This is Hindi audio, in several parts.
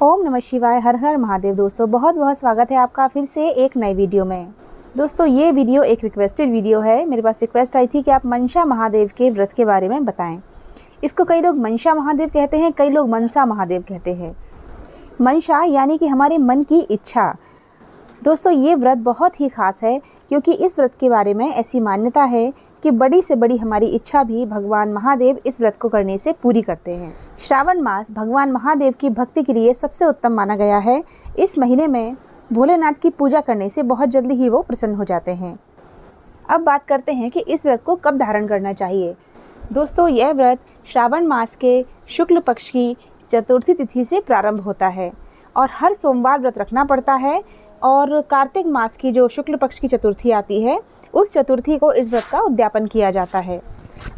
ओम नमः शिवाय। हर हर महादेव। दोस्तों बहुत बहुत स्वागत है आपका फिर से एक नई वीडियो में। दोस्तों ये वीडियो एक रिक्वेस्टेड वीडियो है। मेरे पास रिक्वेस्ट आई थी कि आप मनसा महादेव के व्रत के बारे में बताएं। इसको कई लोग मनसा महादेव कहते हैं, कई लोग मनसा महादेव कहते हैं। मनसा यानी कि हमारे मन की इच्छा। दोस्तों ये व्रत बहुत ही ख़ास है क्योंकि इस व्रत के बारे में ऐसी मान्यता है कि बड़ी से बड़ी हमारी इच्छा भी भगवान महादेव इस व्रत को करने से पूरी करते हैं। श्रावण मास भगवान महादेव की भक्ति के लिए सबसे उत्तम माना गया है। इस महीने में भोलेनाथ की पूजा करने से बहुत जल्दी ही वो प्रसन्न हो जाते हैं। अब बात करते हैं कि इस व्रत को कब धारण करना चाहिए। दोस्तों यह व्रत श्रावण मास के शुक्ल पक्ष की चतुर्थी तिथि से प्रारंभ होता है और हर सोमवार व्रत रखना पड़ता है। और कार्तिक मास की जो शुक्ल पक्ष की चतुर्थी आती है उस चतुर्थी को इस व्रत का उद्यापन किया जाता है।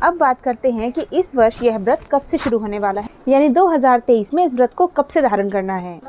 अब बात करते हैं कि इस वर्ष यह व्रत कब से शुरू होने वाला है, यानी 2023 में इस व्रत को कब से धारण करना है।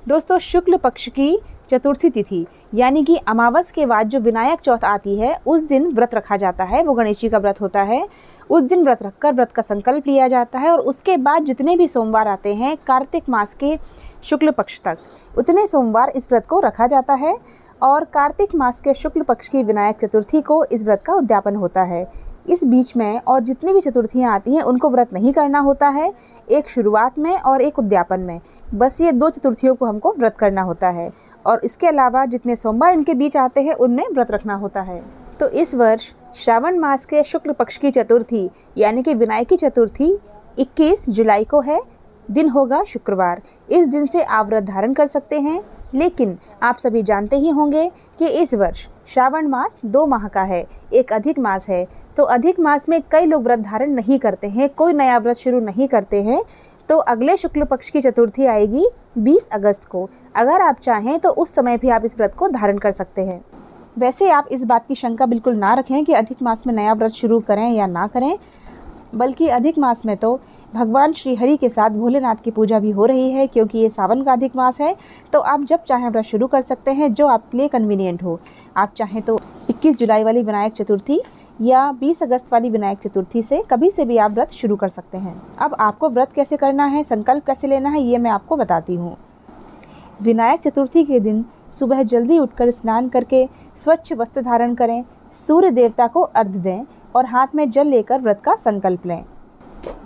दोस्तों शुक्ल पक्ष की चतुर्थी तिथि यानी कि अमावस के बाद जो विनायक चौथ आती है उस दिन व्रत रखा जाता है। वो गणेश जी का व्रत होता है। उस दिन व्रत रखकर व्रत का संकल्प लिया जाता है और उसके बाद जितने भी सोमवार आते हैं कार्तिक मास के शुक्ल पक्ष तक उतने सोमवार इस व्रत को रखा जाता है और कार्तिक मास के शुक्ल पक्ष की विनायक चतुर्थी को इस व्रत का उद्यापन होता है। इस बीच में और जितनी भी चतुर्थियाँ आती हैं उनको व्रत नहीं करना होता है, एक शुरुआत में और एक उद्यापन में। बस ये 2 चतुर्थियों को हमको व्रत करना होता है और इसके अलावा जितने सोमवार इनके बीच आते हैं उनमें व्रत रखना होता है। तो इस वर्ष श्रावण मास के शुक्ल पक्ष की चतुर्थी यानी कि विनायकी चतुर्थी 21 जुलाई को है। दिन होगा शुक्रवार। इस दिन से आप व्रत धारण कर सकते हैं। लेकिन आप सभी जानते ही होंगे कि इस वर्ष श्रावण मास 2 माह का है, एक अधिक मास है। तो अधिक मास में कई लोग व्रत धारण नहीं करते हैं, कोई नया व्रत शुरू नहीं करते हैं। तो अगले शुक्ल पक्ष की चतुर्थी आएगी 20 अगस्त को। अगर आप चाहें तो उस समय भी आप इस व्रत को धारण कर सकते हैं। वैसे आप इस बात की शंका बिल्कुल ना रखें कि अधिक मास में नया व्रत शुरू करें या ना करें, बल्कि अधिक मास में तो भगवान श्री हरि के साथ भोलेनाथ की पूजा भी हो रही है क्योंकि ये सावन का अधिक मास है। तो आप जब चाहें व्रत शुरू कर सकते हैं, जो आपके लिए कन्वीनियंट हो। आप चाहें तो 21 जुलाई वाली विनायक चतुर्थी या 20 अगस्त वाली विनायक चतुर्थी से कभी से भी आप व्रत शुरू कर सकते हैं। अब आपको व्रत कैसे करना है, संकल्प कैसे लेना है, ये मैं आपको बताती हूँ। विनायक चतुर्थी के दिन सुबह जल्दी उठकर स्नान करके स्वच्छ वस्त्र धारण करें, सूर्य देवता को अर्घ्य दें और हाथ में जल लेकर व्रत का संकल्प लें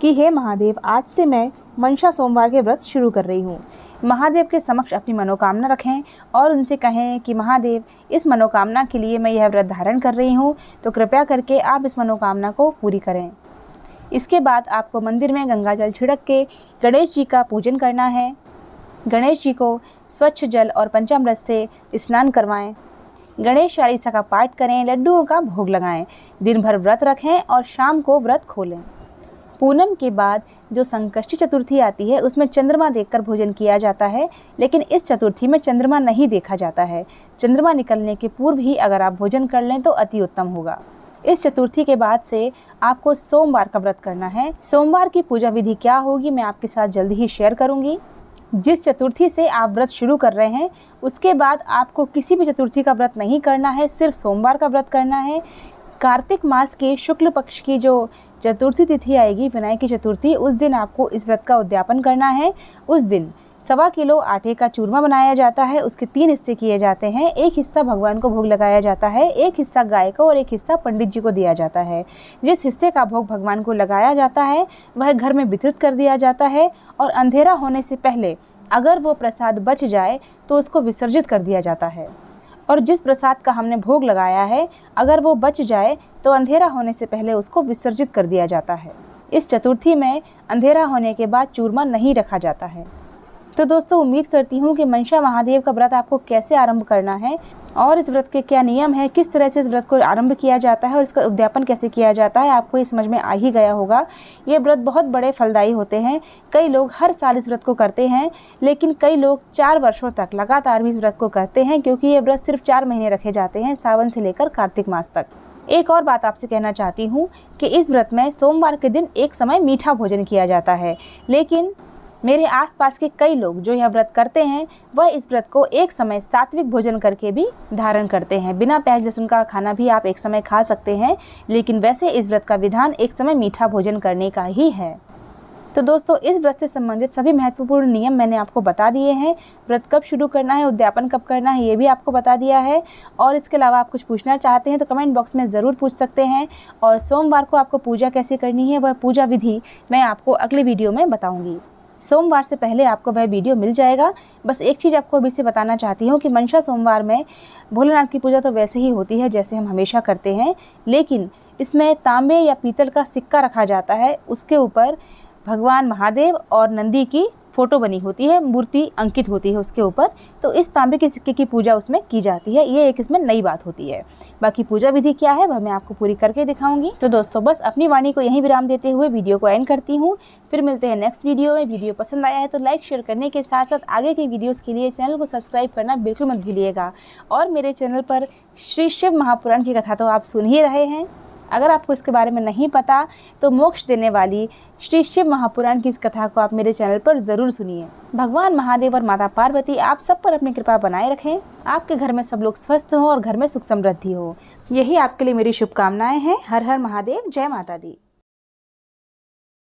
कि हे महादेव, आज से मैं मनसा सोमवार के व्रत शुरू कर रही हूँ। महादेव के समक्ष अपनी मनोकामना रखें और उनसे कहें कि महादेव, इस मनोकामना के लिए मैं यह व्रत धारण कर रही हूँ, तो कृपया करके आप इस मनोकामना को पूरी करें। इसके बाद आपको मंदिर में गंगा जल छिड़क के गणेश जी का पूजन करना है। गणेश जी को स्वच्छ जल और पंचामृत से स्नान करवाएं। गणेश चालीसा का पाठ करें, लड्डुओं का भोग लगाएं, दिन भर व्रत रखें और शाम को व्रत खोलें। पूनम के बाद जो संकष्टी चतुर्थी आती है उसमें चंद्रमा देखकर भोजन किया जाता है, लेकिन इस चतुर्थी में चंद्रमा नहीं देखा जाता है। चंद्रमा निकलने के पूर्व ही अगर आप भोजन कर लें तो अति उत्तम होगा। इस चतुर्थी के बाद से आपको सोमवार का व्रत करना है। सोमवार की पूजा विधि क्या होगी मैं आपके साथ जल्दी ही शेयर करूंगी। जिस चतुर्थी से आप व्रत शुरू कर रहे हैं उसके बाद आपको किसी भी चतुर्थी का व्रत नहीं करना है, सिर्फ सोमवार का व्रत करना है। कार्तिक मास के शुक्ल पक्ष की जो चतुर्थी तिथि आएगी विनायक की चतुर्थी, उस दिन आपको इस व्रत का उद्यापन करना है। उस दिन 1.25 किलो आटे का चूरमा बनाया जाता है, उसके 3 हिस्से किए जाते हैं। एक हिस्सा भगवान को भोग लगाया जाता है, एक हिस्सा गाय को और एक हिस्सा पंडित जी को दिया जाता है। जिस हिस्से का भोग भगवान को लगाया जाता है वह घर में वितरित कर दिया जाता है और अंधेरा होने से पहले अगर वो प्रसाद बच जाए तो उसको विसर्जित कर दिया जाता है। और जिस प्रसाद का हमने भोग लगाया है अगर वो बच जाए तो अंधेरा होने से पहले उसको विसर्जित कर दिया जाता है। इस चतुर्थी में अंधेरा होने के बाद चूरमा नहीं रखा जाता है। तो दोस्तों उम्मीद करती हूँ कि मनसा महादेव का व्रत आपको कैसे आरंभ करना है और इस व्रत के क्या नियम है, किस तरह से इस व्रत को आरंभ किया जाता है और इसका उद्यापन कैसे किया जाता है, आपको ये समझ में आ ही गया होगा। ये व्रत बहुत बड़े फलदायी होते हैं। कई लोग हर साल इस व्रत को करते हैं, लेकिन कई लोग 4 वर्षों तक लगातार भी इस व्रत को करते हैं क्योंकि ये व्रत सिर्फ 4 महीने रखे जाते हैं, सावन से लेकर कार्तिक मास तक। एक और बात आपसे कहना चाहती हूँ कि इस व्रत में सोमवार के दिन एक समय मीठा भोजन किया जाता है, लेकिन मेरे आसपास के कई लोग जो यह व्रत करते हैं वह इस व्रत को एक समय सात्विक भोजन करके भी धारण करते हैं। बिना प्याज लहसुन का खाना भी आप एक समय खा सकते हैं, लेकिन वैसे इस व्रत का विधान एक समय मीठा भोजन करने का ही है। तो दोस्तों इस व्रत से संबंधित सभी महत्वपूर्ण नियम मैंने आपको बता दिए हैं। व्रत कब शुरू करना है, उद्यापन कब करना है, ये भी आपको बता दिया है। और इसके अलावा आप कुछ पूछना चाहते हैं तो कमेंट बॉक्स में ज़रूर पूछ सकते हैं। और सोमवार को आपको पूजा कैसे करनी है, वह पूजा विधि मैं आपको अगले वीडियो में बताऊँगी। सोमवार से पहले आपको वह वीडियो मिल जाएगा। बस एक चीज़ आपको अभी से बताना चाहती हूँ कि मनसा सोमवार में भोलेनाथ की पूजा तो वैसे ही होती है जैसे हम हमेशा करते हैं, लेकिन इसमें तांबे या पीतल का सिक्का रखा जाता है। उसके ऊपर भगवान महादेव और नंदी की फ़ोटो बनी होती है, मूर्ति अंकित होती है उसके ऊपर। तो इस तांबे के सिक्के की पूजा उसमें की जाती है। ये एक इसमें नई बात होती है। बाकी पूजा विधि क्या है वह मैं आपको पूरी करके दिखाऊंगी। तो दोस्तों बस अपनी वाणी को यहीं विराम देते हुए वीडियो को एंड करती हूँ। फिर मिलते हैं नेक्स्ट वीडियो में। वीडियो पसंद आया है तो लाइक शेयर करने के साथ साथ आगे की वीडियोज़ के लिए चैनल को सब्सक्राइब करना बिल्कुल मत भूलिएगा। और मेरे चैनल पर श्री शिव महापुराण की कथा तो आप सुन ही रहे हैं। अगर आपको इसके बारे में नहीं पता तो मोक्ष देने वाली श्री शिव महापुराण की इस कथा को आप मेरे चैनल पर ज़रूर सुनिए। भगवान महादेव और माता पार्वती आप सब पर अपनी कृपा बनाए रखें। आपके घर में सब लोग स्वस्थ हों और घर में सुख समृद्धि हो, यही आपके लिए मेरी शुभकामनाएं हैं। हर हर महादेव, जय माता दी।